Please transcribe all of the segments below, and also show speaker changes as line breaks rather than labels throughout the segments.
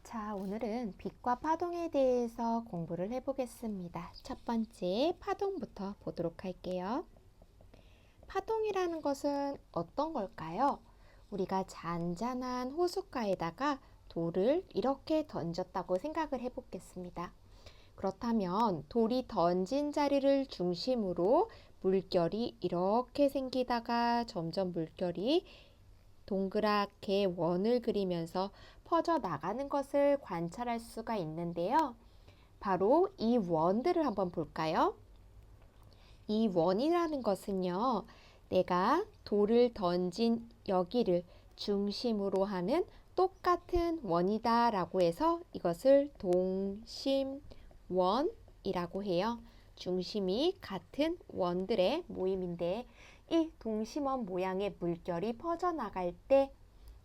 자, 오늘은 빛과 파동에 대해서 공부를 해보겠습니다. 첫 번째, 파동부터 보도록 할게요. 파동이라는 것은 어떤 걸까요? 우리가 잔잔한 호숫가에다가 돌을 이렇게 던졌다고 생각을 해보겠습니다. 그렇다면 돌이 던진 자리를 중심으로 물결이 이렇게 생기다가 점점 물결이 동그랗게 원을 그리면서 퍼져 나가는 것을 관찰할 수가 있는데요. 바로 이 원들을 한번 볼까요? 이 원이라는 것은요, 내가 돌을 던진 여기를 중심으로 하는 똑같은 원이다 라고 해서 이것을 동심원이라고 해요. 중심이 같은 원들의 모임인데 이 동심원 모양의 물결이 퍼져나갈 때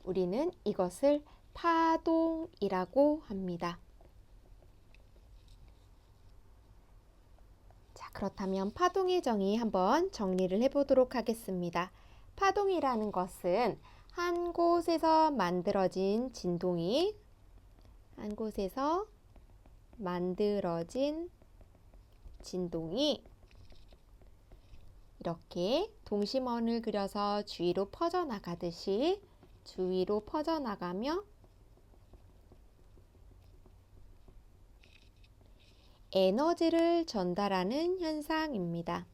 우리는 이것을 파동이라고 합니다. 자, 그렇다면 파동의 정의 한번 정리를 해보도록 하겠습니다. 파동이라는 것은 한 곳에서 만들어진 진동이 이렇게 동심원을 그려서 주위로 퍼져나가듯이 주위로 퍼져나가며 에너지를 전달하는 현상입니다.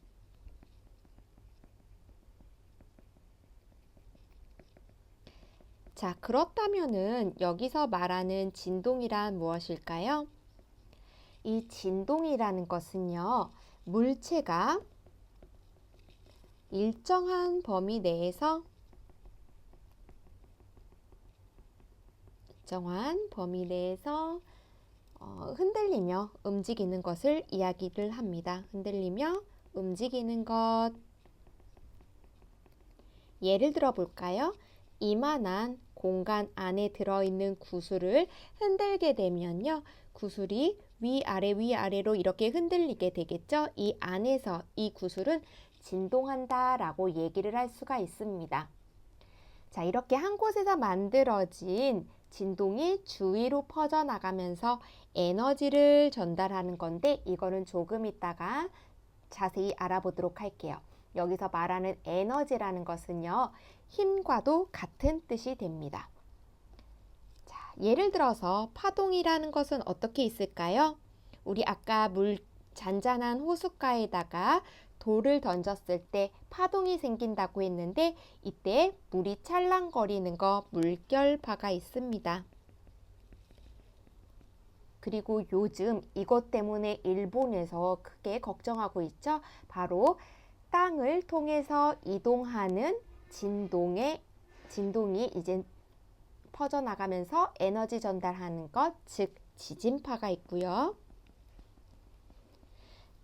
자, 그렇다면은 여기서 말하는 진동이란 무엇일까요? 이 진동이라는 것은요, 물체가 일정한 범위 내에서 흔들리며 움직이는 것을 이야기를 합니다. 흔들리며 움직이는 것. 예를 들어 볼까요? 이만한 공간 안에 들어있는 구슬을 흔들게 되면요, 구슬이 위아래로 이렇게 흔들리게 되겠죠? 이 안에서 이 구슬은 진동한다 라고 얘기를 할 수가 있습니다. 자, 이렇게 한 곳에서 만들어진 진동이 주위로 퍼져나가면서 에너지를 전달하는 건데 이거는 조금 있다가 자세히 알아보도록 할게요. 여기서 말하는 에너지라는 것은요, 힘과도 같은 뜻이 됩니다. 자, 예를 들어서 파동이라는 것은 어떻게 있을까요? 우리 아까 잔잔한 호숫가에다가 돌을 던졌을 때 파동이 생긴다고 했는데 이때 물이 찰랑거리는 거 물결파가 있습니다. 그리고 요즘 이것 때문에 일본에서 크게 걱정하고 있죠. 바로 땅을 통해서 이동하는 진동이 이제 퍼져나가면서 에너지 전달하는 것, 즉 지진파가 있고요.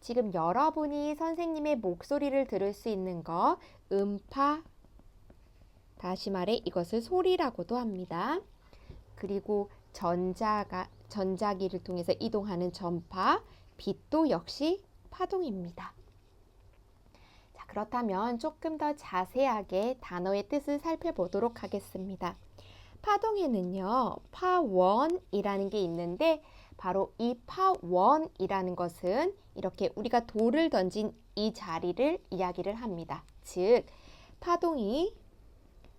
지금 여러분이 선생님의 목소리를 들을 수 있는 거, 음파, 다시 말해 이것을 소리라고도 합니다. 그리고 전자기를 통해서 이동하는 전파, 빛도 역시 파동입니다. 자, 그렇다면 조금 더 자세하게 단어의 뜻을 살펴보도록 하겠습니다. 파동에는요, 파원이라는 게 있는데 바로 이 파원이라는 것은 이렇게 우리가 돌을 던진 이 자리를 이야기를 합니다. 즉, 파동이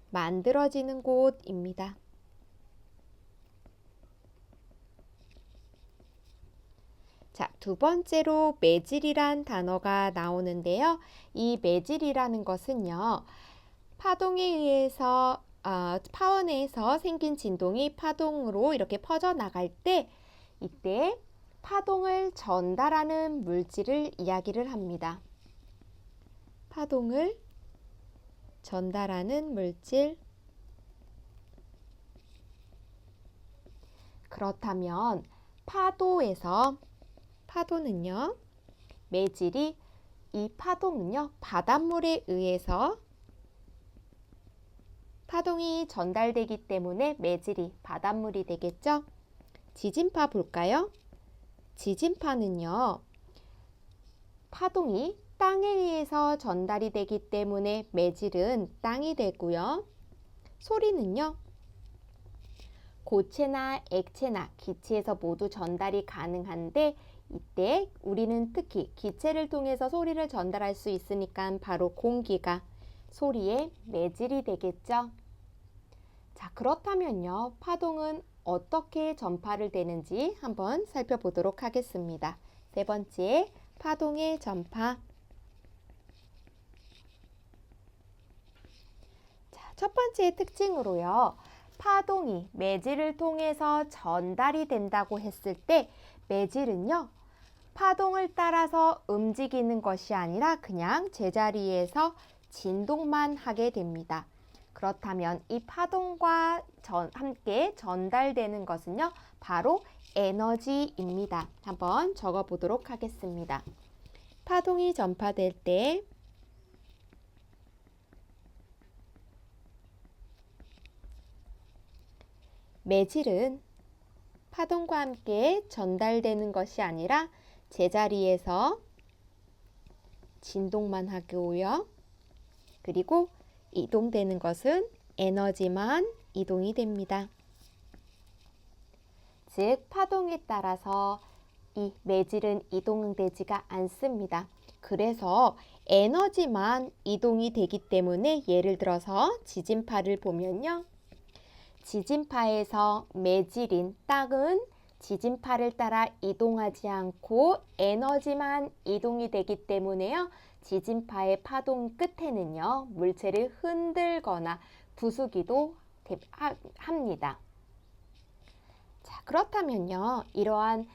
만들어지는 곳입니다. 자, 두 번째로 매질이란 단어가 나오는데요. 이 매질이라는 것은요, 파동에 의해서 파원에서 생긴 진동이 파동으로 이렇게 퍼져나갈 때 이때 파동을 전달하는 물질을 이야기를 합니다. 파동을 전달하는 물질. 그렇다면 파도는요, 매질이 이 파동은요, 바닷물에 의해서 파동이 전달되기 때문에 매질이 바닷물이 되겠죠? 지진파 볼까요? 지진파는요, 파동이 땅에 의해서 전달이 되기 때문에 매질은 땅이 되고요. 소리는요, 고체나 액체나 기체에서 모두 전달이 가능한데 이때 우리는 특히 기체를 통해서 소리를 전달할 수 있으니까 바로 공기가 소리의 매질이 되겠죠. 자, 그렇다면요. 파동은 어떻게 전파를 되는지 한번 살펴보도록 하겠습니다. 세 번째, 파동의 전파. 자, 첫 번째 특징으로요. 파동이 매질을 통해서 전달이 된다고 했을 때 매질은요. 파동을 따라서 움직이는 것이 아니라 그냥 제자리에서 진동만 하게 됩니다. 그렇다면 이 파동과 함께 전달되는 것은요. 바로 에너지입니다. 한번 적어 보도록 하겠습니다. 파동이 전파될 때 매질은 파동과 함께 전달되는 것이 아니라 제자리에서 진동만 하고요. 그리고 이동되는 것은 에너지만 이동이 됩니다. 즉, 파동에 따라서 이 매질은 이동되지가 않습니다. 그래서 에너지만 이동이 되기 때문에 예를 들어서 지진파를 보면요. 지진파에서 매질인 땅은 지진파를 따라 이동하지 않고 에너지만 이동이 되기 때문에요. 지진파의 파동 끝에는요. 물체를 흔들거나 부수기도 합니다. 자, 그렇다면요. 이러한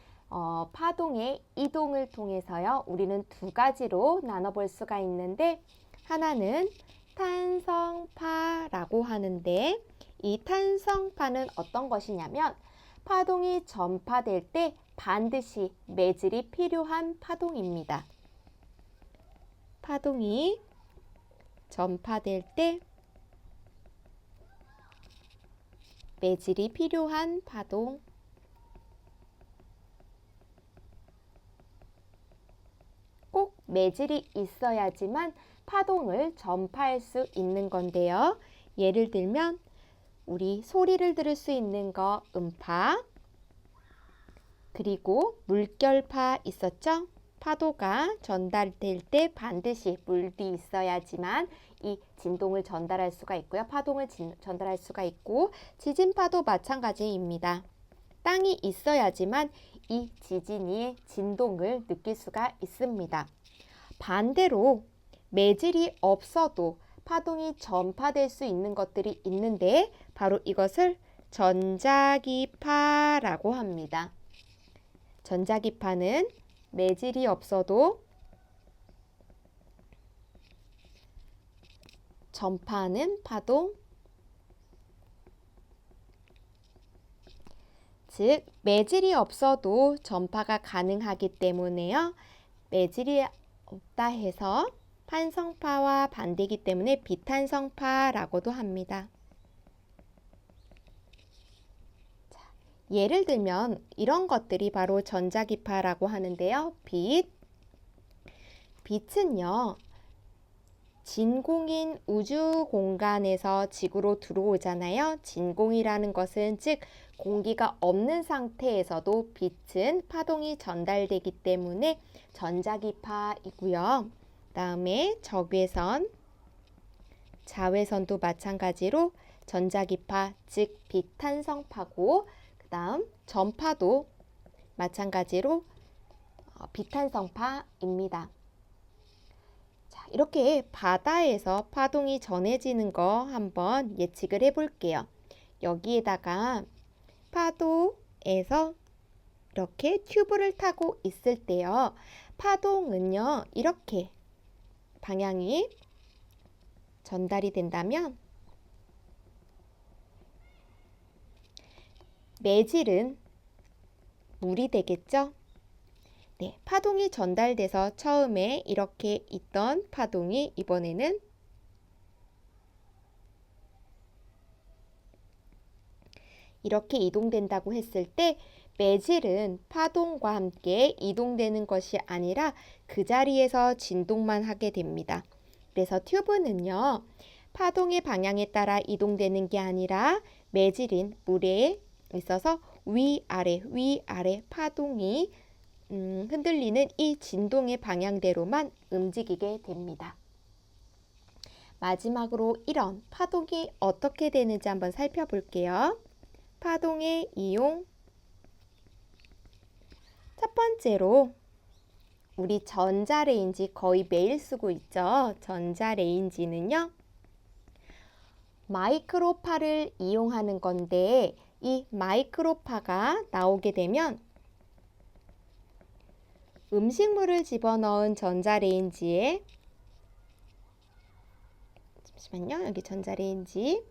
파동의 이동을 통해서요. 우리는 두 가지로 나눠볼 수가 있는데 하나는 탄성파라고 하는데 이 탄성파는 어떤 것이냐면 파동이 전파될 때 반드시 매질이 필요한 파동입니다. 파동이 전파될 때 매질이 필요한 파동. 꼭 매질이 있어야지만 파동을 전파할 수 있는 건데요. 예를 들면 우리 소리를 들을 수 있는 거 음파, 그리고 물결파 있었죠? 파도가 전달될 때 반드시 물이 있어야지만 이 진동을 전달할 수가 있고요. 파동을 전달할 수가 있고 지진파도 마찬가지입니다. 땅이 있어야지만 이 지진의 진동을 느낄 수가 있습니다. 반대로 매질이 없어도 파동이 전파될 수 있는 것들이 있는데 바로 이것을 전자기파라고 합니다. 전자기파는 매질이 없어도 전파하는 파동, 즉 매질이 없어도 전파가 가능하기 때문에요. 매질이 없다 해서 탄성파와 반대이기 때문에 비탄성파라고도 합니다. 자, 예를 들면 이런 것들이 바로 전자기파라고 하는데요. 빛은요. 진공인 우주 공간에서 지구로 들어오잖아요. 진공이라는 것은 즉 공기가 없는 상태에서도 빛은 파동이 전달되기 때문에 전자기파이고요. 다음에 적외선, 자외선도 마찬가지로 전자기파, 즉 비탄성파고 그 다음 전파도 마찬가지로 비탄성파입니다. 자, 이렇게 바다에서 파동이 전해지는 거 한번 예측을 해볼게요. 여기에다가 파도에서 이렇게 튜브를 타고 있을 때요. 파동은요. 이렇게 방향이 전달이 된다면 매질은 물이 되겠죠? 네, 파동이 전달돼서 처음에 이렇게 있던 파동이 이번에는 이렇게 이동된다고 했을 때 매질은 파동과 함께 이동되는 것이 아니라 그 자리에서 진동만 하게 됩니다. 그래서 튜브는요. 파동의 방향에 따라 이동되는 게 아니라 매질인 물에 있어서 위아래 파동이 흔들리는 이 진동의 방향대로만 움직이게 됩니다. 마지막으로 이런 파동이 어떻게 되는지 한번 살펴볼게요. 파동의 이용. 첫 번째로 우리 전자레인지 거의 매일 쓰고 있죠. 전자레인지는요. 마이크로파를 이용하는 건데 이 마이크로파가 나오게 되면 음식물을 집어넣은 전자레인지에 잠시만요. 여기 전자레인지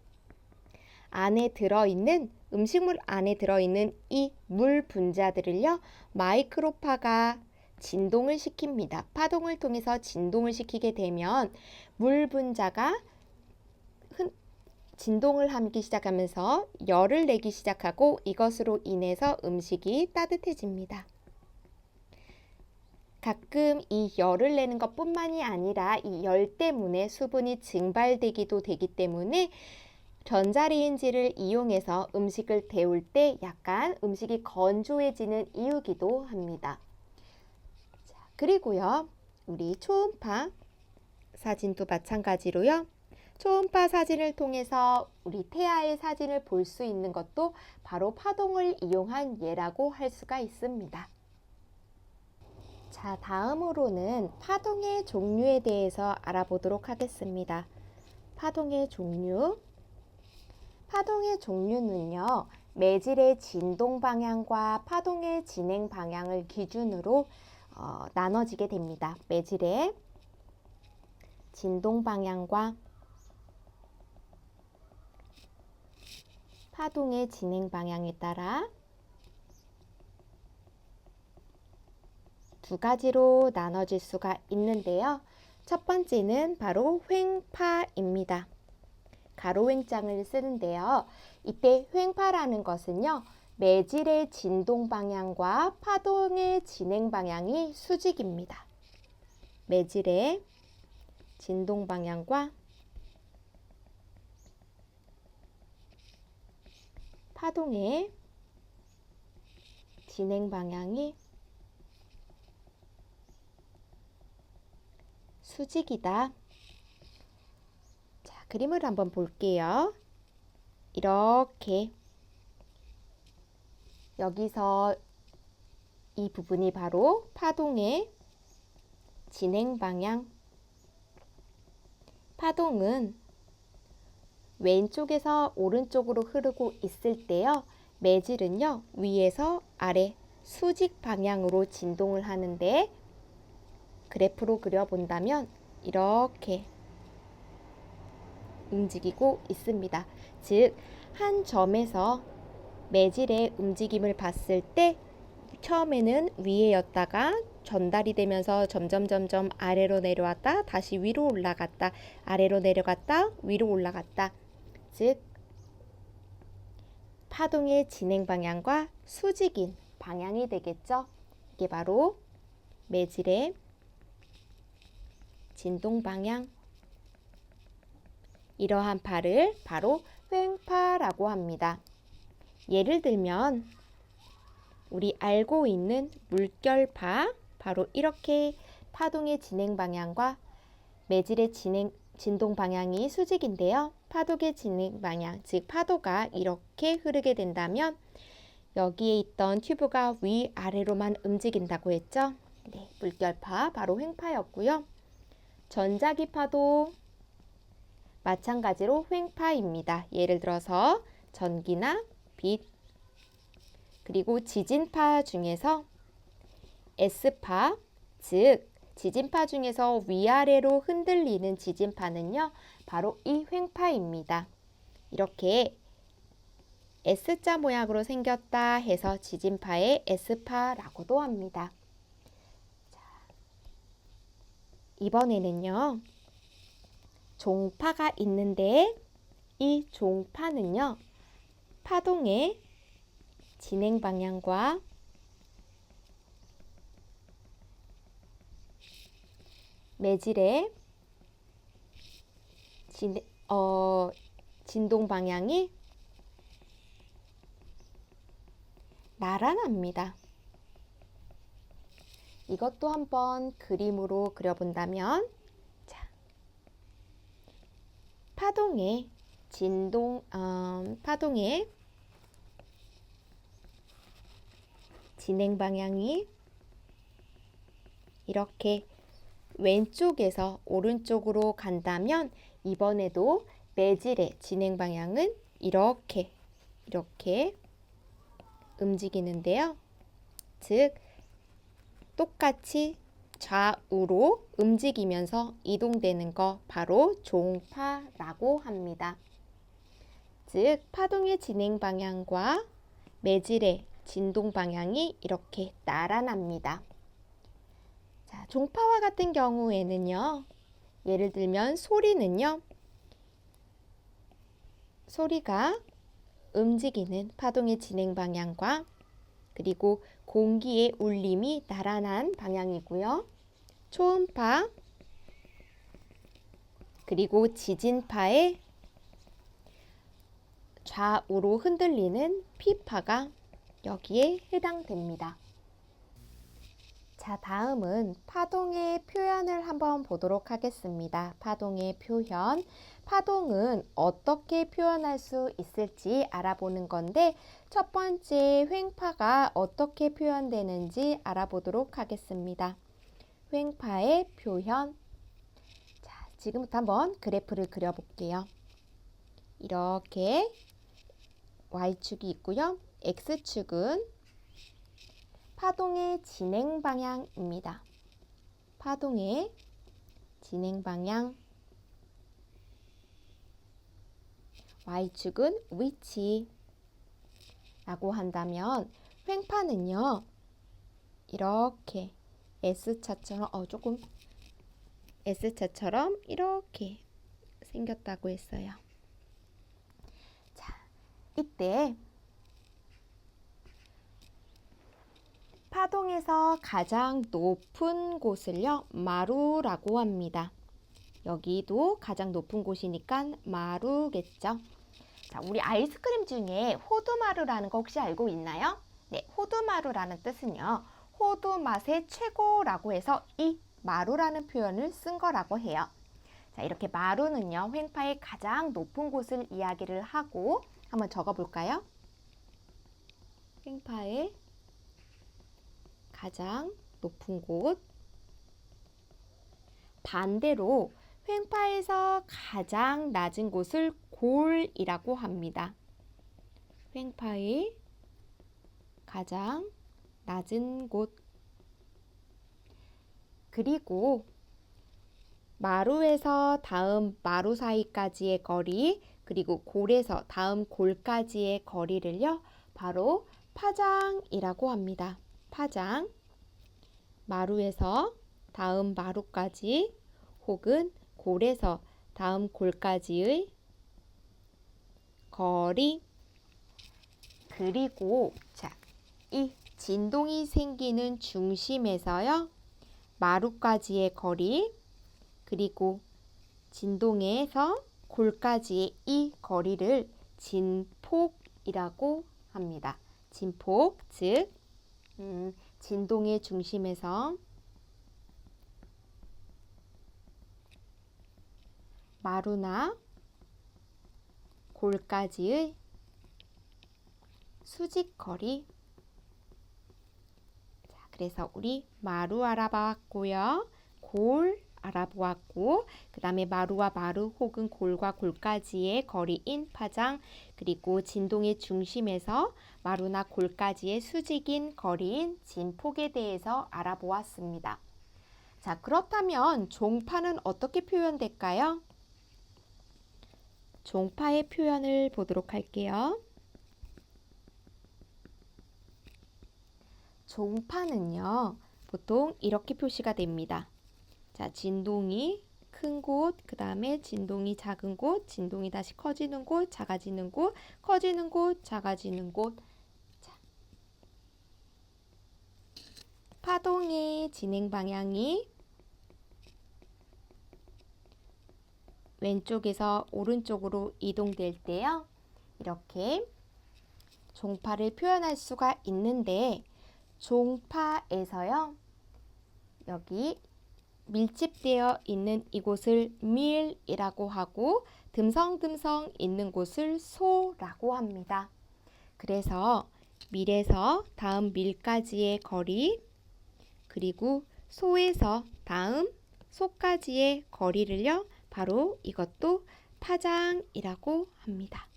안에 들어있는 음식물 안에 들어있는 이 물 분자들을요. 마이크로파가 진동을 시킵니다. 파동을 통해서 진동을 시키게 되면 물 분자가 진동을 하기 시작하면서 열을 내기 시작하고 이것으로 인해서 음식이 따뜻해집니다. 가끔 이 열을 내는 것뿐만이 아니라 이 열 때문에 수분이 증발되기도 되기 때문에 전자레인지를 이용해서 음식을 데울 때 약간 음식이 건조해지는 이유기도 합니다. 자, 그리고요, 우리 초음파 사진도 마찬가지로요. 초음파 사진을 통해서 우리 태아의 사진을 볼 수 있는 것도 바로 파동을 이용한 예라고 할 수가 있습니다. 자, 다음으로는 파동의 종류에 대해서 알아보도록 하겠습니다. 파동의 종류. 파동의 종류는요, 매질의 진동 방향과 파동의 진행 방향을 기준으로 나눠지게 됩니다. 매질의 진동 방향과 파동의 진행 방향에 따라 두 가지로 나눠질 수가 있는데요. 첫 번째는 바로 횡파입니다. 가로횡장을 쓰는데요. 이때 횡파라는 것은요. 매질의 진동 방향과 파동의 진행 방향이 수직입니다. 매질의 진동 방향과 파동의 진행 방향이 수직이다. 자, 그림을 한번 볼게요. 이렇게 여기서 이 부분이 바로 파동의 진행 방향. 파동은 왼쪽에서 오른쪽으로 흐르고 있을 때요. 매질은요. 위에서 아래 수직 방향으로 진동을 하는데 그래프로 그려본다면 이렇게 움직이고 있습니다. 즉, 한 점에서 매질의 움직임을 봤을 때 처음에는 위에였다가 전달이 되면서 점점 아래로 내려왔다 다시 위로 올라갔다 아래로 내려갔다 위로 올라갔다. 즉, 파동의 진행 방향과 수직인 방향이 되겠죠. 이게 바로 매질의 진동 방향. 이러한 파를 바로 횡파라고 합니다. 예를 들면 우리 알고 있는 물결파, 바로 이렇게 파동의 진행 방향과 매질의 진동 방향이 수직인데요. 파동의 진행 방향, 즉 파도가 이렇게 흐르게 된다면 여기에 있던 튜브가 위아래로만 움직인다고 했죠. 네, 물결파 바로 횡파였고요. 전자기 파도 마찬가지로 횡파입니다. 예를 들어서 전기나 빛, 그리고 지진파 중에서 S파, 즉 지진파 중에서 위아래로 흔들리는 지진파는요, 바로 이 횡파입니다. 이렇게 S자 모양으로 생겼다 해서 지진파의 S파라고도 합니다. 자, 이번에는요, 종파가 있는데 이 종파는요, 파동의 진행 방향과 매질의 진동 방향이 날아납니다. 이것도 한번 그림으로 그려본다면, 자, 파동의 파동의 진행 방향이 이렇게 왼쪽에서 오른쪽으로 간다면 이번에도 매질의 진행 방향은 이렇게 움직이는데요. 즉 똑같이 좌우로 움직이면서 이동되는 거 바로 종파라고 합니다. 즉 파동의 진행 방향과 매질의 진동 방향이 이렇게 나란합니다. 자, 종파와 같은 경우에는요. 예를 들면 소리는요. 소리가 움직이는 파동의 진행 방향과 그리고 공기의 울림이 나란한 방향이고요. 초음파 그리고 지진파의 좌우로 흔들리는 피파가 여기에 해당됩니다. 자, 다음은 파동의 표현을 한번 보도록 하겠습니다. 파동의 표현. 파동은 어떻게 표현할 수 있을지 알아보는 건데 첫 번째 횡파가 어떻게 표현되는지 알아보도록 하겠습니다. 횡파의 표현. 자, 지금부터 한번 그래프를 그려볼게요. 이렇게 Y축이 있고요. X축은 파동의 진행 방향입니다. 파동의 진행 방향. Y축은 위치라고 한다면 횡파는요. 이렇게 S자처럼 이렇게 생겼다고 했어요. 자, 이때 파동에서 가장 높은 곳을요, 마루라고 합니다. 여기도 가장 높은 곳이니까 마루겠죠. 자, 우리 아이스크림 중에 호두마루라는 거 혹시 알고 있나요? 네, 호두마루라는 뜻은요, 호두 맛의 최고라고 해서 이 마루라는 표현을 쓴 거라고 해요. 자, 이렇게 마루는요, 횡파의 가장 높은 곳을 이야기를 하고 한번 적어볼까요? 횡파의 가장 높은 곳. 반대로 횡파에서 가장 낮은 곳을 골이라고 합니다. 횡파의 가장 낮은 곳. 그리고 마루에서 다음 마루 사이까지의 거리, 그리고 골에서 다음 골까지의 거리를요, 바로 파장이라고 합니다. 파장. 마루에서 다음 마루까지 혹은 골에서 다음 골까지의 거리. 그리고 자, 이 진동이 생기는 중심에서요, 마루까지의 거리, 그리고 진동에서 골까지의 이 거리를 진폭이라고 합니다. 진폭, 즉 진동의 중심에서 마루나 골까지의 수직거리. 자, 그래서 우리 마루 알아봤고요. 골 알아보았고, 그 다음에 마루와 마루 혹은 골과 골까지의 거리인 파장, 그리고 진동의 중심에서 마루나 골까지의 수직인 거리인 진폭에 대해서 알아보았습니다. 자, 그렇다면 종파는 어떻게 표현될까요? 종파의 표현을 보도록 할게요. 종파는요, 보통 이렇게 표시가 됩니다. 자, 진동이 큰 곳, 그 다음에 진동이 작은 곳, 진동이 다시 커지는 곳, 작아지는 곳, 커지는 곳, 작아지는 곳. 자, 파동의 진행 방향이 왼쪽에서 오른쪽으로 이동될 때요, 이렇게 종파를 표현할 수가 있는데 종파에서요. 여기 밀집되어 있는 이곳을 밀이라고 하고 듬성듬성 있는 곳을 소라고 합니다. 그래서 밀에서 다음 밀까지의 거리 그리고 소에서 다음 소까지의 거리를요. 바로 이것도 파장이라고 합니다.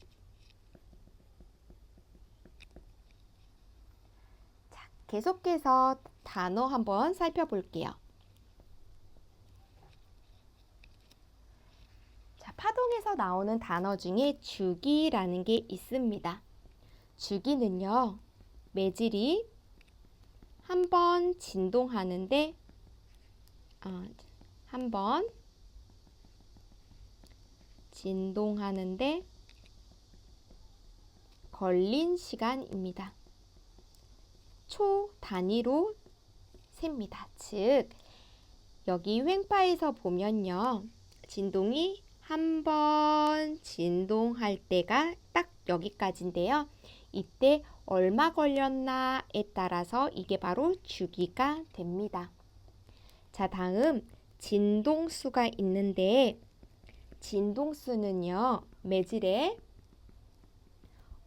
자, 계속해서 단어 한번 살펴볼게요. 자, 파동에서 나오는 단어 중에 주기라는 게 있습니다. 주기는요. 매질이 한번 진동하는데 한번 진동하는데 걸린 시간입니다. 초 단위로 셉니다. 즉 여기 횡파에서 보면요. 진동이 한 번 진동할 때가 딱 여기까지인데요. 이때 얼마 걸렸나에 따라서 이게 바로 주기가 됩니다. 자, 다음 진동수가 있는데 진동수는요. 매질의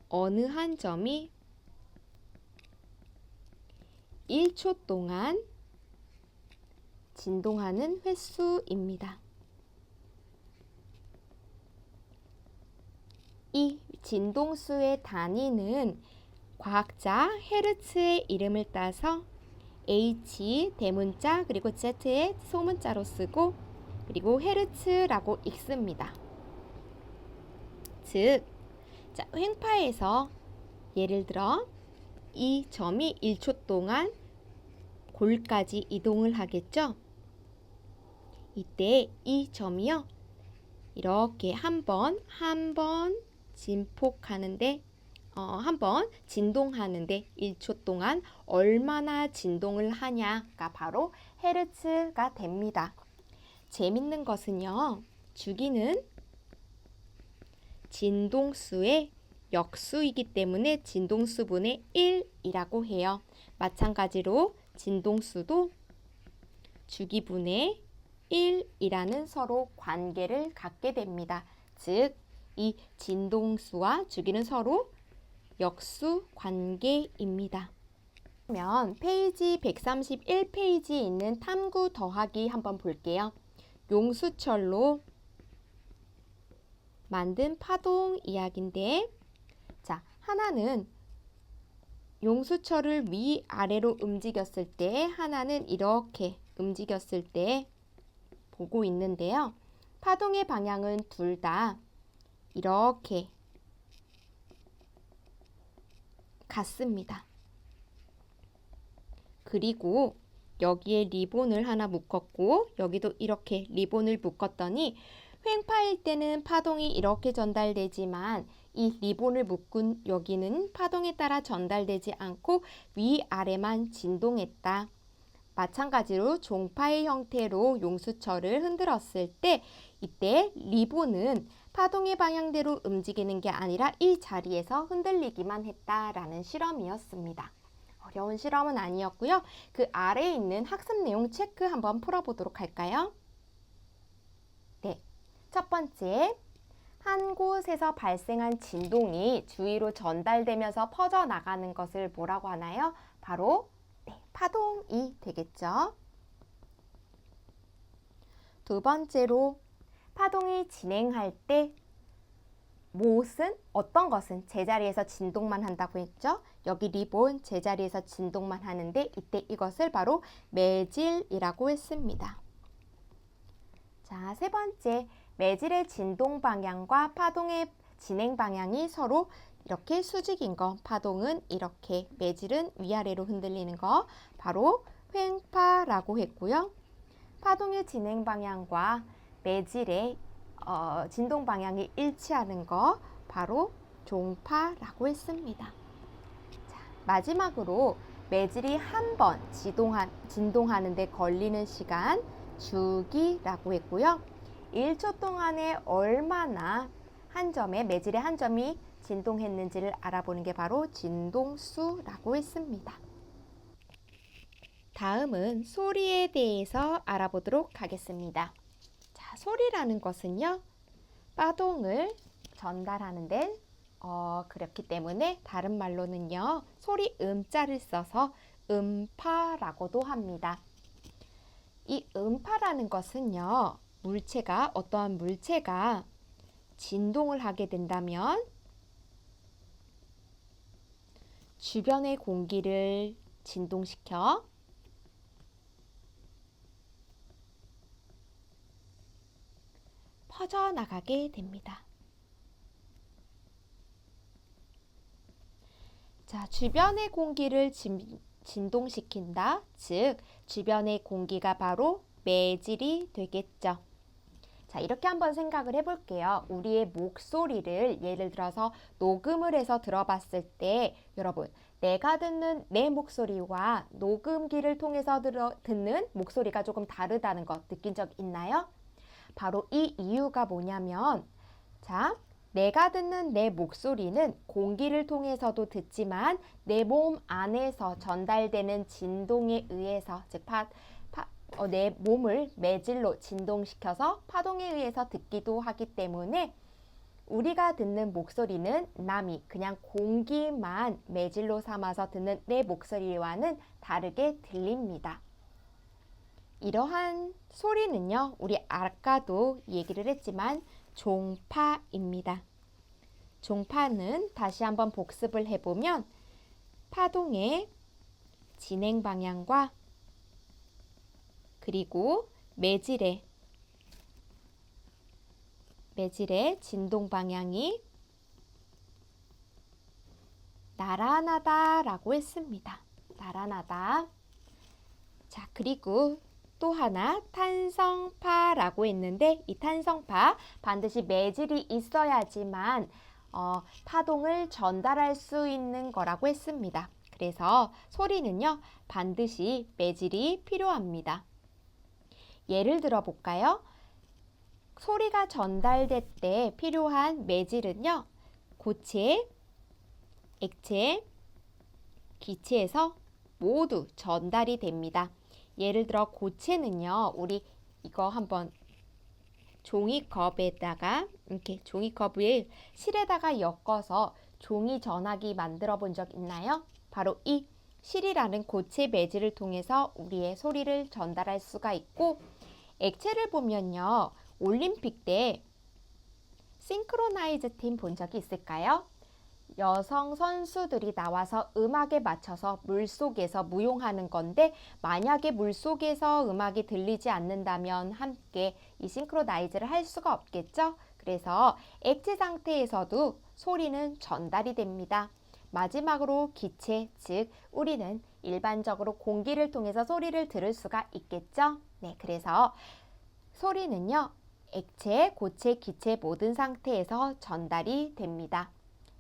어느 한 점이 1초 동안 진동하는 횟수입니다. 이 진동수의 단위는 과학자 헤르츠의 이름을 따서 H 대문자 그리고 Z의 소문자로 쓰고 그리고 헤르츠라고 읽습니다. 즉, 자, 횡파에서 예를 들어 이 점이 1초 동안 골까지 이동을 하겠죠. 이때 이 점이요. 이렇게 한 번 진폭하는데 한 번 진동하는데 1초 동안 얼마나 진동을 하냐가 바로 헤르츠가 됩니다. 재밌는 것은요. 주기는 진동수의 역수이기 때문에 진동수분의 1이라고 해요. 마찬가지로 진동수도 주기분의 1이라는 서로 관계를 갖게 됩니다. 즉, 이 진동수와 주기는 서로 역수 관계입니다. 그러면 페이지 131페이지에 있는 탐구 더하기 한번 볼게요. 용수철로 만든 파동 이야기인데 자, 하나는 용수철을 위아래로 움직였을 때 하나는 이렇게 움직였을 때 보고 있는데요. 파동의 방향은 둘 다 이렇게 같습니다. 그리고 여기에 리본을 하나 묶었고 여기도 이렇게 리본을 묶었더니 횡파일 때는 파동이 이렇게 전달되지만 이 리본을 묶은 여기는 파동에 따라 전달되지 않고 위아래만 진동했다. 마찬가지로 종파의 형태로 용수철을 흔들었을 때 이때 리본은 파동의 방향대로 움직이는 게 아니라 이 자리에서 흔들리기만 했다라는 실험이었습니다. 어려운 실험은 아니었고요. 그 아래에 있는 학습 내용 체크 한번 풀어보도록 할까요? 네, 첫 번째, 한 곳에서 발생한 진동이 주위로 전달되면서 퍼져나가는 것을 뭐라고 하나요? 바로 파동이 되겠죠. 두 번째로 파동이 진행할 때 어떤 것은 제자리에서 진동만 한다고 했죠. 여기 리본 제자리에서 진동만 하는데 이때 이것을 바로 매질이라고 했습니다. 자, 세 번째, 매질의 진동 방향과 파동의 진행 방향이 서로 이렇게 수직인 거, 파동은 이렇게, 매질은 위아래로 흔들리는 거, 바로 횡파라고 했고요. 파동의 진행 방향과 매질의 진동 방향이 일치하는 거, 바로 종파라고 했습니다. 자, 마지막으로 매질이 한 번 진동하는 데 걸리는 시간, 주기라고 했고요. 1초 동안에 얼마나 매질의 한 점이 진동했는지를 알아보는 게 바로 진동수라고 했습니다. 다음은 소리에 대해서 알아보도록 하겠습니다. 자, 소리라는 것은요, 파동을 전달하는 데 그렇기 때문에 다른 말로는요, 소리 음자를 써서 음파라고도 합니다. 이 음파라는 것은요, 어떠한 물체가 진동을 하게 된다면 주변의 공기를 진동시켜 퍼져나가게 됩니다. 자, 주변의 공기를 진동시킨다. 즉, 주변의 공기가 바로 매질이 되겠죠. 자, 이렇게 한번 생각을 해볼게요. 우리의 목소리를 예를 들어서 녹음을 해서 들어봤을 때 여러분, 내가 듣는 내 목소리와 녹음기를 통해서 듣는 목소리가 조금 다르다는 거 느낀 적 있나요? 바로 이 이유가 뭐냐면, 자, 내가 듣는 내 목소리는 공기를 통해서도 듣지만 내 몸 안에서 전달되는 진동에 의해서, 즉 내 몸을 매질로 진동시켜서 파동에 의해서 듣기도 하기 때문에 우리가 듣는 목소리는 남이 그냥 공기만 매질로 삼아서 듣는 내 목소리와는 다르게 들립니다. 이러한 소리는요, 우리 아까도 얘기를 했지만 종파입니다. 종파는 다시 한번 복습을 해보면 파동의 진행 방향과 그리고 매질의 진동 방향이 나란하다라고 했습니다. 나란하다. 자, 그리고 또 하나 탄성파라고 했는데 이 탄성파 반드시 매질이 있어야지만 파동을 전달할 수 있는 거라고 했습니다. 그래서 소리는요, 반드시 매질이 필요합니다. 예를 들어 볼까요? 소리가 전달될 때 필요한 매질은요, 고체, 액체, 기체에서 모두 전달이 됩니다. 예를 들어 고체는요, 우리 이거 한번 종이컵에다가 이렇게 종이컵을 실에다가 엮어서 종이 전화기 만들어 본 적 있나요? 바로 이 실이라는 고체 매질을 통해서 우리의 소리를 전달할 수가 있고, 액체를 보면요, 올림픽 때 싱크로나이즈 팀 본 적이 있을까요? 여성 선수들이 나와서 음악에 맞춰서 물속에서 무용하는 건데, 만약에 물속에서 음악이 들리지 않는다면 함께 이 싱크로나이즈를 할 수가 없겠죠? 그래서 액체 상태에서도 소리는 전달이 됩니다. 마지막으로 기체, 즉 우리는 일반적으로 공기를 통해서 소리를 들을 수가 있겠죠? 네, 그래서 소리는요, 액체, 고체, 기체 모든 상태에서 전달이 됩니다.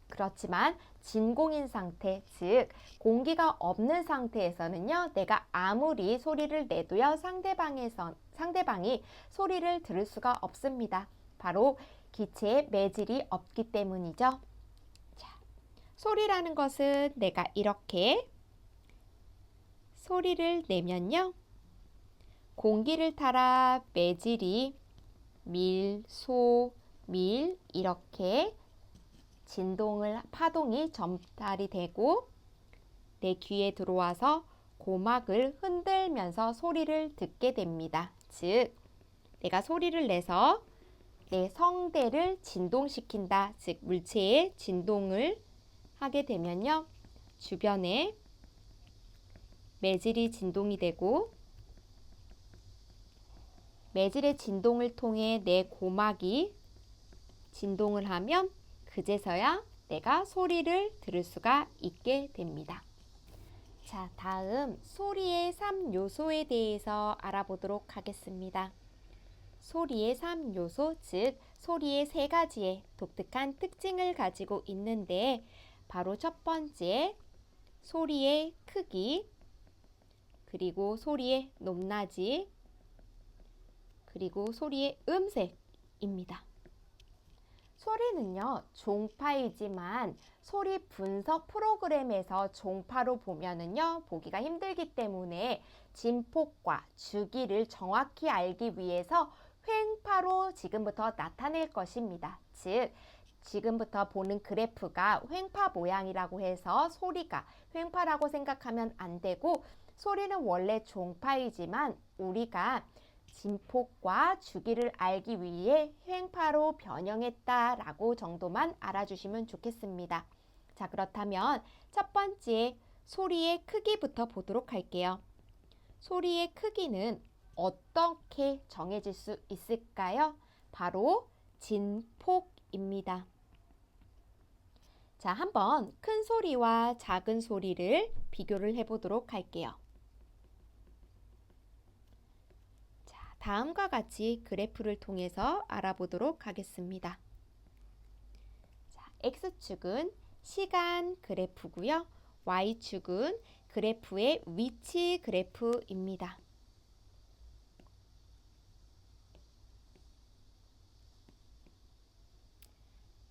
그렇지만 진공인 상태, 즉 공기가 없는 상태에서는요, 내가 아무리 소리를 내도요, 상대방이 소리를 들을 수가 없습니다. 바로 기체의 매질이 없기 때문이죠. 자, 소리라는 것은 내가 이렇게 소리를 내면요, 공기를 따라 매질이 밀, 소, 밀 이렇게 파동이 전달이 되고 내 귀에 들어와서 고막을 흔들면서 소리를 듣게 됩니다. 즉, 내가 소리를 내서 내 성대를 진동시킨다. 즉, 물체의 진동을 하게 되면요, 주변에 매질이 진동이 되고 매질의 진동을 통해 내 고막이 진동을 하면 그제서야 내가 소리를 들을 수가 있게 됩니다. 자, 다음 소리의 3요소에 대해서 알아보도록 하겠습니다. 소리의 3요소, 즉 소리의 3가지의 독특한 특징을 가지고 있는데, 바로 첫 번째, 소리의 크기, 그리고 소리의 높낮이, 그리고 소리의 음색입니다. 소리는요, 종파이지만 소리 분석 프로그램에서 종파로 보면은요, 보기가 힘들기 때문에 진폭과 주기를 정확히 알기 위해서 횡파로 지금부터 나타낼 것입니다. 즉, 지금부터 보는 그래프가 횡파 모양이라고 해서 소리가 횡파라고 생각하면 안 되고, 소리는 원래 종파이지만 우리가 진폭과 주기를 알기 위해 횡파로 변형했다라고 정도만 알아주시면 좋겠습니다. 자, 그렇다면 첫 번째 소리의 크기부터 보도록 할게요. 소리의 크기는 어떻게 정해질 수 있을까요? 바로 진폭입니다. 자, 한번 큰 소리와 작은 소리를 비교를 해보도록 할게요. 다음과 같이 그래프를 통해서 알아보도록 하겠습니다. 자, X축은 시간 그래프고요. Y축은 그래프의 위치 그래프입니다.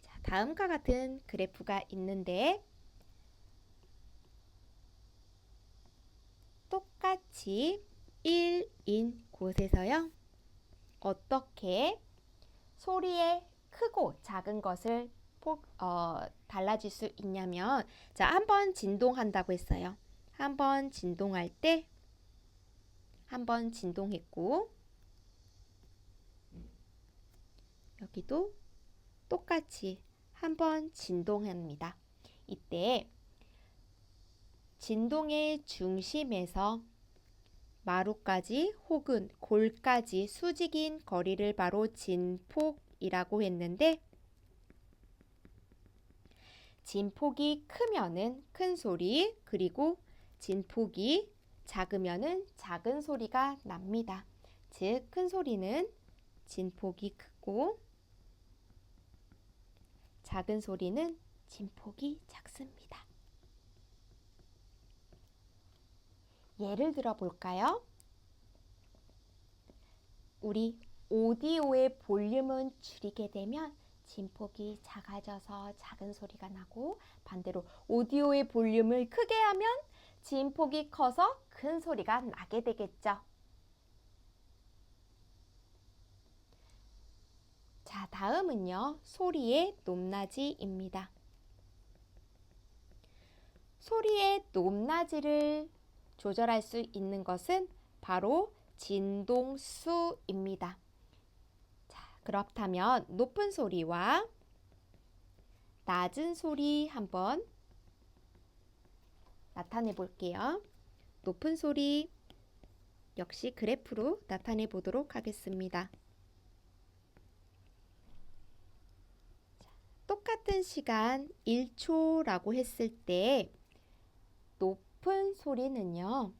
자, 다음과 같은 그래프가 있는데 똑같이 1인 곳에서요. 어떻게 소리의 크고 작은 것을 달라질 수 있냐면, 자, 한번 진동한다고 했어요. 한번 진동할 때 한번 진동했고, 여기도 똑같이 한번 진동합니다. 이때 진동의 중심에서 마루까지 혹은 골까지 수직인 거리를 바로 진폭이라고 했는데, 진폭이 크면은 큰 소리, 그리고 진폭이 작으면은 작은 소리가 납니다. 즉, 큰 소리는 진폭이 크고 작은 소리는 진폭이 작습니다. 예를 들어 볼까요? 우리 오디오의 볼륨은 줄이게 되면 진폭이 작아져서 작은 소리가 나고, 반대로 오디오의 볼륨을 크게 하면 진폭이 커서 큰 소리가 나게 되겠죠. 자, 다음은요, 소리의 높낮이입니다. 소리의 높낮이를 조절할 수 있는 것은 바로 진동수입니다. 자, 그렇다면 높은 소리와 낮은 소리 한번 나타내 볼게요. 높은 소리 역시 그래프로 나타내 보도록 하겠습니다. 자, 똑같은 시간 1초라고 했을 때 높은 소리는요,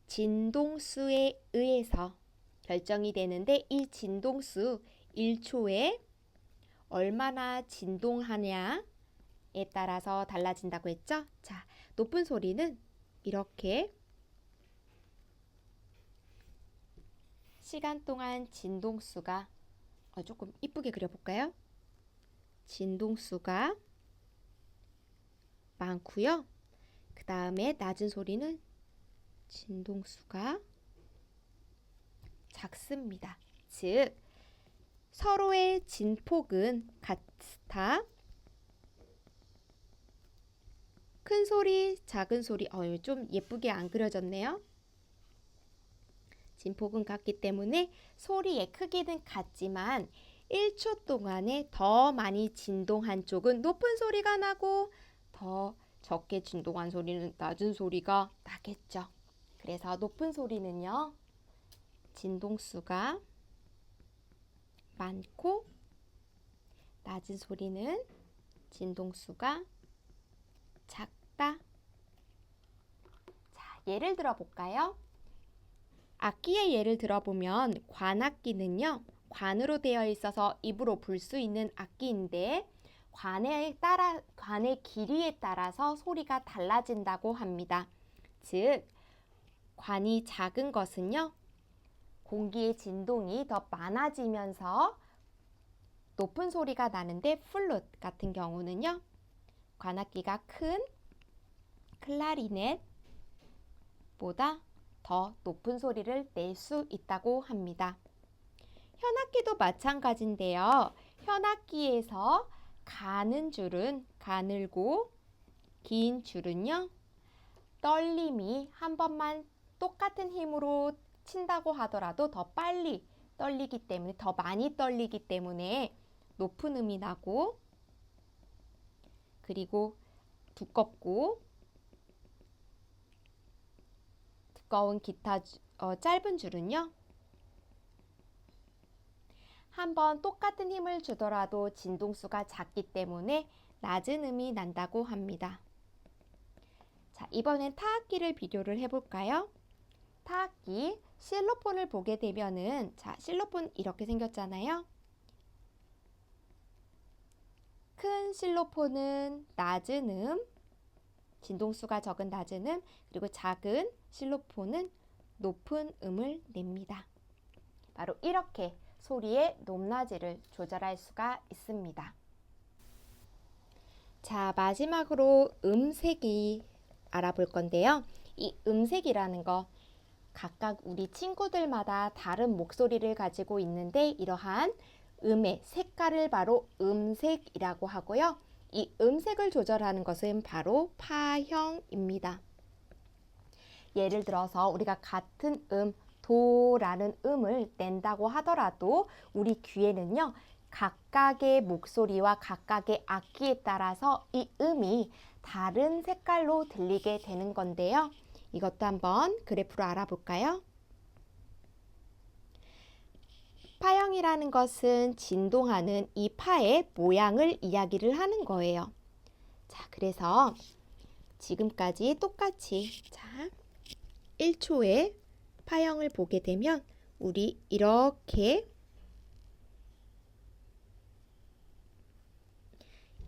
진동수에 의해서 결정이 되는데, 이 진동수 1초에 얼마나 진동하냐에 따라서 달라진다고 했죠? 자, 높은 소리는 이렇게 시간 동안 진동수가 조금 이쁘게 그려볼까요? 진동수가 많고요. 그 다음에 낮은 소리는 진동수가 작습니다. 즉, 서로의 진폭은 같아. 큰 소리, 작은 소리, 좀 예쁘게 안 그려졌네요. 진폭은 같기 때문에 소리의 크기는 같지만 1초 동안에 더 많이 진동한 쪽은 높은 소리가 나고, 더 적게 진동한 소리는 낮은 소리가 나겠죠. 그래서 높은 소리는요, 진동수가 많고, 낮은 소리는 진동수가 작다. 자, 예를 들어 볼까요? 악기의 예를 들어보면 관악기는요, 관으로 되어 있어서 입으로 불 수 있는 악기인데, 관의 길이에 따라서 소리가 달라진다고 합니다. 즉, 관이 작은 것은요, 공기의 진동이 더 많아지면서 높은 소리가 나는데 플룻 같은 경우는요. 관악기가 큰 클라리넷보다 더 높은 소리를 낼 수 있다고 합니다. 현악기도 마찬가지인데요. 현악기에서 가는 줄은 가늘고 긴 줄은요. 떨림이 한 번만 똑같은 힘으로 친다고 하더라도 더 빨리 떨리기 때문에 더 많이 떨리기 때문에 높은 음이 나고 그리고 두꺼운 기타 짧은 줄은요. 한번 똑같은 힘을 주더라도 진동수가 작기 때문에 낮은 음이 난다고 합니다. 자, 이번엔 타악기를 비교를 해볼까요? 타악기 실로폰을 보게 되면은 자, 실로폰 이렇게 생겼잖아요. 큰 실로폰은 낮은 음, 진동수가 적은 낮은 음, 그리고 작은 실로폰은 높은 음을 냅니다. 바로 이렇게 소리의 높낮이를 조절할 수가 있습니다. 자, 마지막으로 음색이 알아볼 건데요. 이 음색이라는 거 각각 우리 친구들마다 다른 목소리를 가지고 있는데 이러한 음의 색깔을 바로 음색이라고 하고요. 이 음색을 조절하는 것은 바로 파형입니다. 예를 들어서 우리가 같은 도라는 음을 낸다고 하더라도 우리 귀에는요. 각각의 목소리와 각각의 악기에 따라서 이 음이 다른 색깔로 들리게 되는 건데요. 이것도 한번 그래프로 알아볼까요? 파형이라는 것은 진동하는 이 파의 모양을 이야기를 하는 거예요. 자, 그래서 지금까지 똑같이 자, 1초에 파형을 보게 되면 우리 이렇게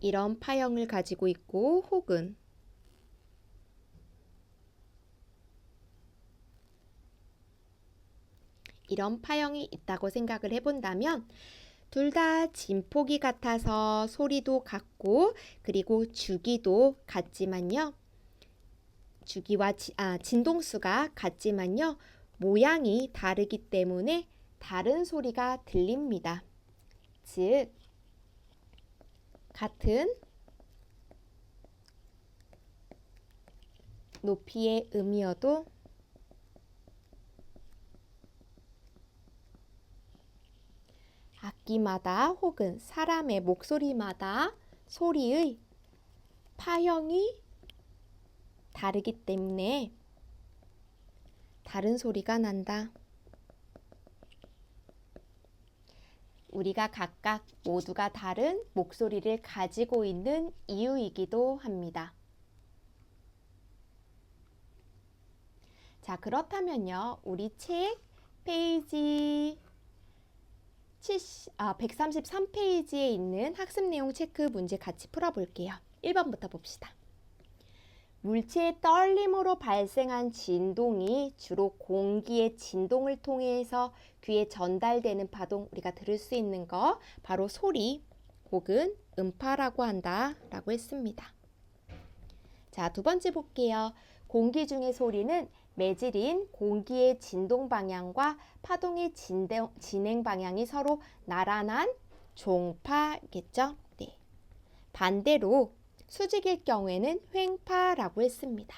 이런 파형을 가지고 있고 혹은 이런 파형이 있다고 생각을 해본다면 둘 다 진폭이 같아서 소리도 같고 그리고 주기도 같지만요. 주기와 진동수가 같지만요. 모양이 다르기 때문에 다른 소리가 들립니다. 즉 같은 높이의 음이어도 악기마다 혹은 사람의 목소리마다 소리의 파형이 다르기 때문에 다른 소리가 난다. 우리가 각각 모두가 다른 목소리를 가지고 있는 이유이기도 합니다. 자, 그렇다면요. 우리 책 페이지 133페이지에 있는 학습 내용 체크 문제 같이 풀어볼게요. 1번부터 봅시다. 물체의 떨림으로 발생한 진동이 주로 공기의 진동을 통해서 귀에 전달되는 파동, 우리가 들을 수 있는 거 바로 소리 혹은 음파라고 한다라고 했습니다. 자, 두 번째 볼게요. 공기 중의 소리는 매질인 공기의 진동 방향과 파동의 진행 방향이 서로 나란한 종파겠죠? 네. 반대로 수직일 경우에는 횡파라고 했습니다.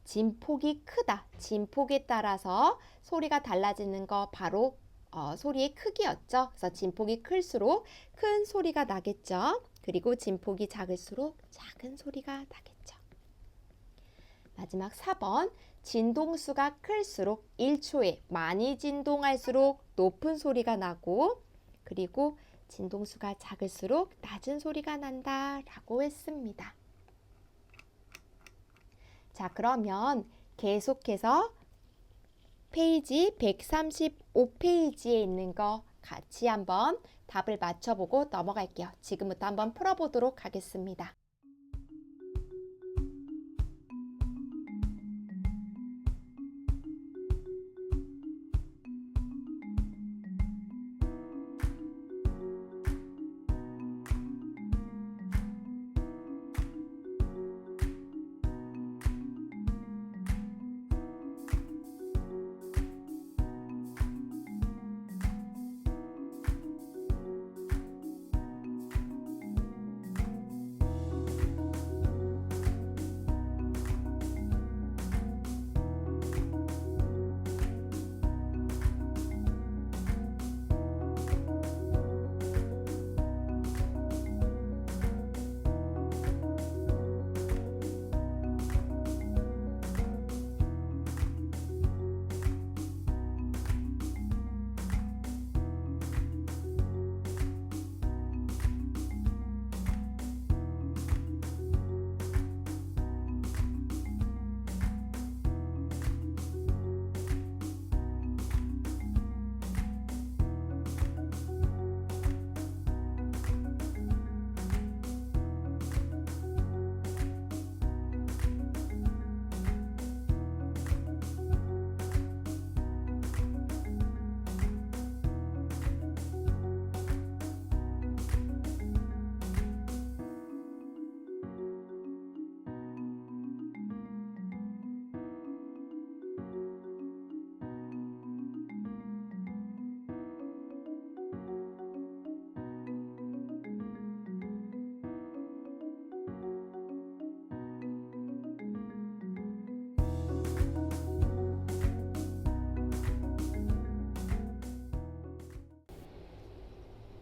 진폭이 크다. 진폭에 따라서 소리가 달라지는 거 바로 소리의 크기였죠. 그래서 진폭이 클수록 큰 소리가 나겠죠. 그리고 진폭이 작을수록 작은 소리가 나겠죠. 마지막 4번. 진동수가 클수록 1초에 많이 진동할수록 높은 소리가 나고 그리고 진동수가 작을수록 낮은 소리가 난다라고 했습니다. 자, 그러면 계속해서 페이지 135페이지에 있는 거 같이 한번 답을 맞춰보고 넘어갈게요. 지금부터 한번 풀어보도록 하겠습니다.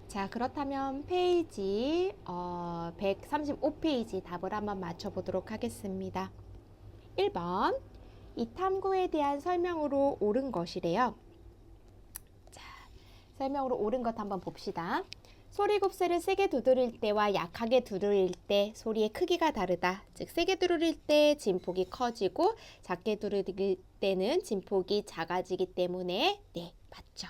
자, 그렇다면 페이지 135페이지 답을 한번 맞춰보도록 하겠습니다. 1번, 이 탐구에 대한 설명으로 옳은 것이래요. 자, 설명으로 옳은 것 한번 봅시다. 소리 곱슬을 세게 두드릴 때와 약하게 두드릴 때 소리의 크기가 다르다. 즉 세게 두드릴 때 진폭이 커지고 작게 두드릴 때는 진폭이 작아지기 때문에 네, 맞죠.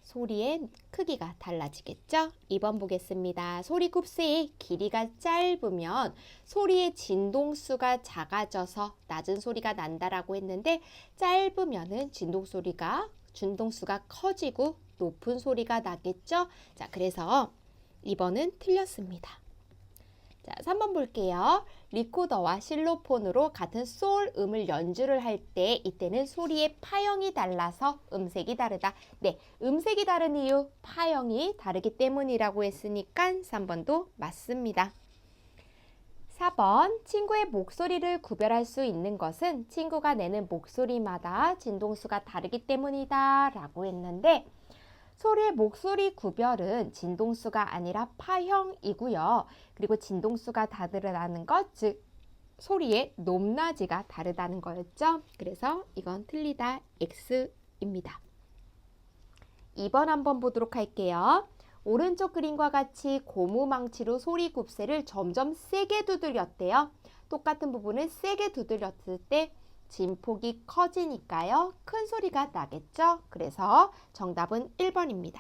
소리의 크기가 달라지겠죠? 2번 보겠습니다. 소리 곱슬의 길이가 짧으면 소리의 진동수가 작아져서 낮은 소리가 난다라고 했는데 짧으면은 진동수가 커지고 높은 소리가 나겠죠? 자, 그래서 2번은 틀렸습니다. 자, 3번 볼게요. 리코더와 실로폰으로 같은 솔 음을 연주를 할 때 이때는 소리의 파형이 달라서 음색이 다르다. 네, 음색이 다른 이유 파형이 다르기 때문이라고 했으니까 3번도 맞습니다. 4번, 친구의 목소리를 구별할 수 있는 것은 친구가 내는 목소리마다 진동수가 다르기 때문이다 라고 했는데 소리의 목소리 구별은 진동수가 아니라 파형이고요. 그리고 진동수가 다르다는 것, 즉 소리의 높낮이가 다르다는 거였죠. 그래서 이건 틀리다 X입니다. 2번 한번 보도록 할게요. 오른쪽 그림과 같이 고무망치로 소리 곱슬을 점점 세게 두드렸대요. 똑같은 부분을 세게 두드렸을 때 진폭이 커지니까요. 큰 소리가 나겠죠. 그래서 정답은 1번입니다.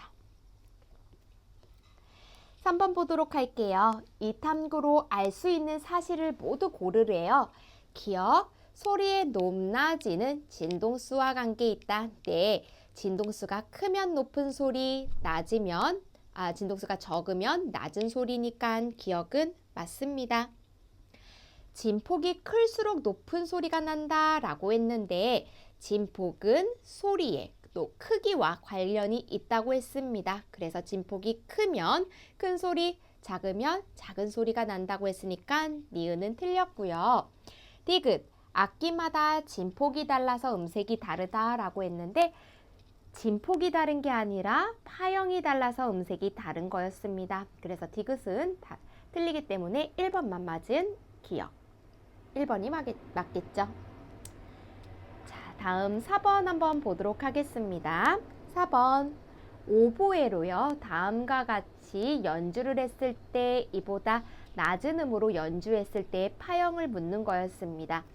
3번 보도록 할게요. 이 탐구로 알 수 있는 사실을 모두 고르래요. 기억, 소리의 높낮이는 진동수와 관계 있다. 네, 진동수가 크면 높은 소리, 진동수가 적으면 낮은 소리니까 기억은 맞습니다. 진폭이 클수록 높은 소리가 난다 라고 했는데 진폭은 소리의 또 크기와 관련이 있다고 했습니다. 그래서 진폭이 크면 큰 소리, 작으면 작은 소리가 난다고 했으니까 니은은 틀렸고요. 디귿, 악기마다 진폭이 달라서 음색이 다르다라고 했는데 진폭이 다른 게 아니라 파형이 달라서 음색이 다른 거였습니다. 그래서 디귿은 틀리기 때문에 1번만 맞은 기억. 1번이 맞겠죠? 자, 다음 4번 한번 보도록 하겠습니다. 4번 오보에로요. 다음과 같이 연주를 했을 때 이보다 낮은 음으로 연주했을 때 파형을 묻는 거였습니다.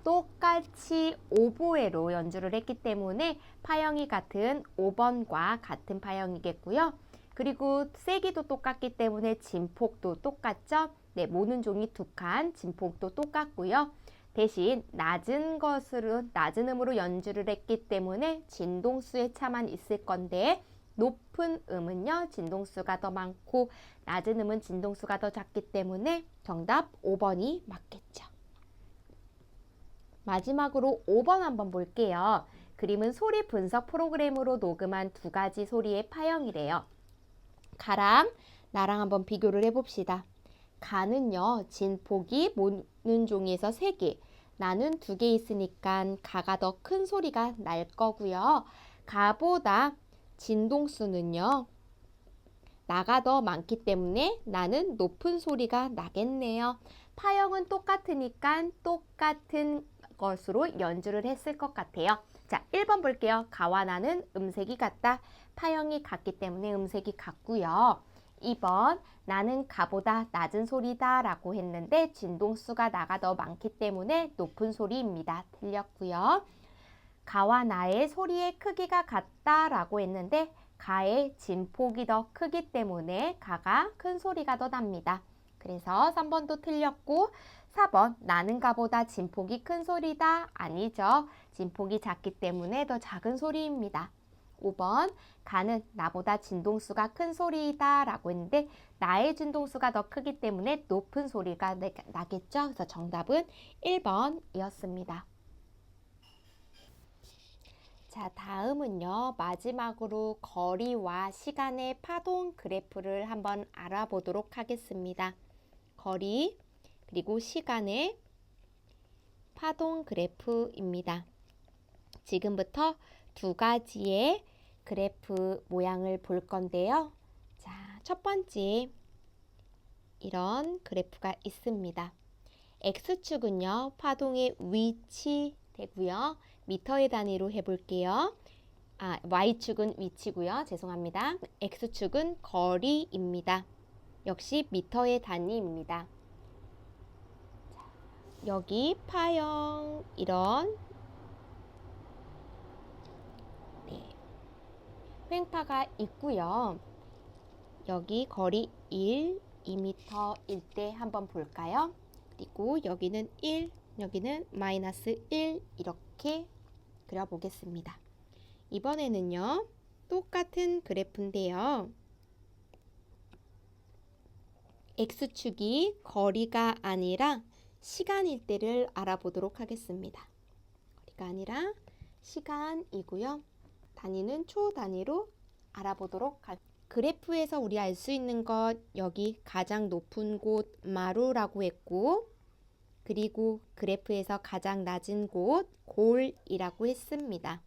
똑같이 오보에로 연주를 했기 때문에 파형이 같은 5번과 같은 파형이겠고요. 그리고 세기도 똑같기 때문에 진폭도 똑같죠. 네, 모는 종이 2칸, 진폭도 똑같고요. 대신 낮은 음으로 연주를 했기 때문에 진동수의 차만 있을 건데 높은 음은요, 진동수가 더 많고 낮은 음은 진동수가 더 작기 때문에 정답 5번이 맞겠죠. 마지막으로 5번 한번 볼게요. 그림은 소리 분석 프로그램으로 녹음한 2가지 소리의 파형이래요. 가랑 나랑 한번 비교를 해봅시다. 가는요, 진폭이 모는 종이에서 3개, 나는 2개 있으니까 가가 더 큰 소리가 날 거고요. 가보다 진동수는요, 나가 더 많기 때문에 나는 높은 소리가 나겠네요. 파형은 똑같으니까 똑같은 것으로 연주를 했을 것 같아요. 자, 1번 볼게요. 가와 나는 음색이 같다. 파형이 같기 때문에 음색이 같고요. 2번 나는 가보다 낮은 소리다 라고 했는데 진동수가 나가 더 많기 때문에 높은 소리입니다. 틀렸고요. 가와 나의 소리의 크기가 같다 라고 했는데 가의 진폭이 더 크기 때문에 가가 큰 소리가 더 납니다. 그래서 3번도 틀렸고 4번 나는 가보다 진폭이 큰 소리다. 아니죠. 진폭이 작기 때문에 더 작은 소리입니다. 5번 가는 나보다 진동수가 큰 소리이다 라고 했는데 나의 진동수가 더 크기 때문에 높은 소리가 나겠죠. 그래서 정답은 1번이었습니다. 자, 다음은요. 마지막으로 거리와 시간의 파동 그래프를 한번 알아보도록 하겠습니다. 거리 그리고 시간의 파동 그래프입니다. 지금부터 2가지의 그래프 모양을 볼 건데요. 자, 첫 번째 이런 그래프가 있습니다. X축은요, 파동의 위치 되고요. 미터의 단위로 해볼게요. Y축은 위치고요. 죄송합니다. X축은 거리입니다. 역시 미터의 단위입니다. 여기 파형 이런 횡파가 있고요. 여기 거리 1, 2m일 때 한번 볼까요? 그리고 여기는 1, 여기는 마이너스 1 이렇게 그려보겠습니다. 이번에는요. 똑같은 그래프인데요. X축이 거리가 아니라 시간일 때를 알아보도록 하겠습니다. 거리가 아니라 시간이고요. 단위는 초 단위로 알아보도록 할게요. 그래프에서 우리 알 수 있는 것 여기 가장 높은 곳 마루라고 했고 그리고 그래프에서 가장 낮은 곳 골이라고 했습니다.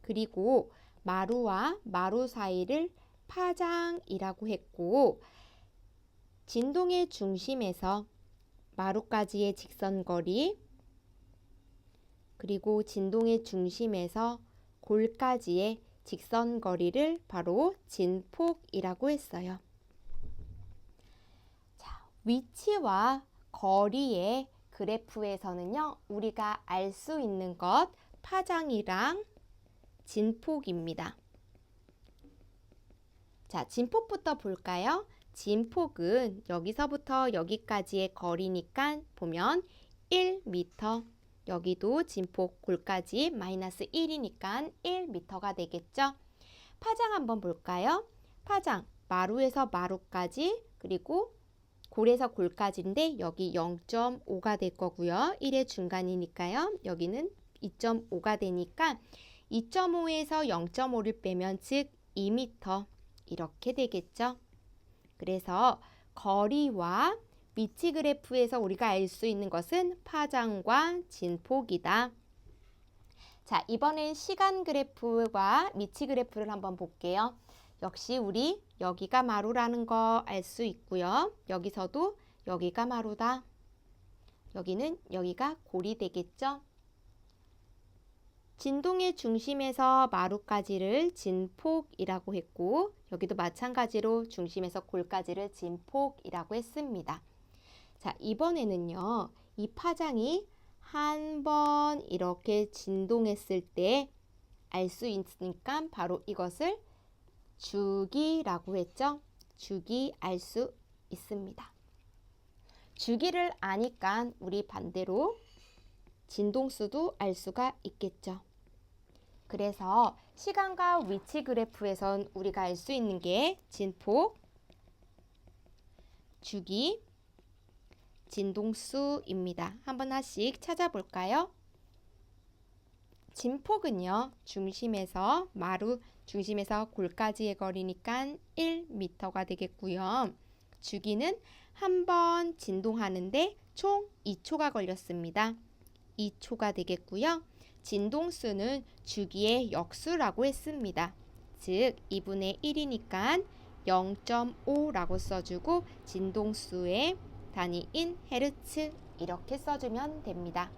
그리고 마루와 마루 사이를 파장이라고 했고 진동의 중심에서 마루까지의 직선거리 그리고 진동의 중심에서 골까지의 직선거리를 바로 진폭이라고 했어요. 자, 위치와 거리의 그래프에서는요. 우리가 알 수 있는 것 파장이랑 진폭입니다. 자, 진폭부터 볼까요? 진폭은 여기서부터 여기까지의 거리니까 보면 1m 여기도 진폭 골까지 마이너스 1이니까 1m가 되겠죠. 파장 한번 볼까요? 파장 마루에서 마루까지 그리고 골에서 골까지인데 여기 0.5가 될 거고요. 1의 중간이니까요. 여기는 2.5가 되니까 2.5에서 0.5를 빼면 즉 2m 이렇게 되겠죠. 그래서 거리와 위치 그래프에서 우리가 알 수 있는 것은 파장과 진폭이다. 자, 이번엔 시간 그래프와 위치 그래프를 한번 볼게요. 역시 우리 여기가 마루라는 거 알 수 있고요. 여기서도 여기가 마루다. 여기가 골이 되겠죠. 진동의 중심에서 마루까지를 진폭이라고 했고 여기도 마찬가지로 중심에서 골까지를 진폭이라고 했습니다. 자, 이번에는요. 이 파장이 한 번 이렇게 진동했을 때 알 수 있으니까 바로 이것을 주기라고 했죠. 주기 알 수 있습니다. 주기를 아니까 우리 반대로 진동수도 알 수가 있겠죠. 그래서 시간과 위치 그래프에선 우리가 알 수 있는 게 진폭, 주기, 진동수입니다. 한번 하나씩 찾아볼까요? 진폭은요. 중심에서 골까지의 거리니까 1m가 되겠고요. 주기는 한 번 진동하는데 총 2초가 걸렸습니다. 2초가 되겠고요. 진동수는 주기의 역수라고 했습니다. 즉 2분의 1이니까 0.5라고 써주고 진동수의 단위인 헤르츠 이렇게 써주면 됩니다.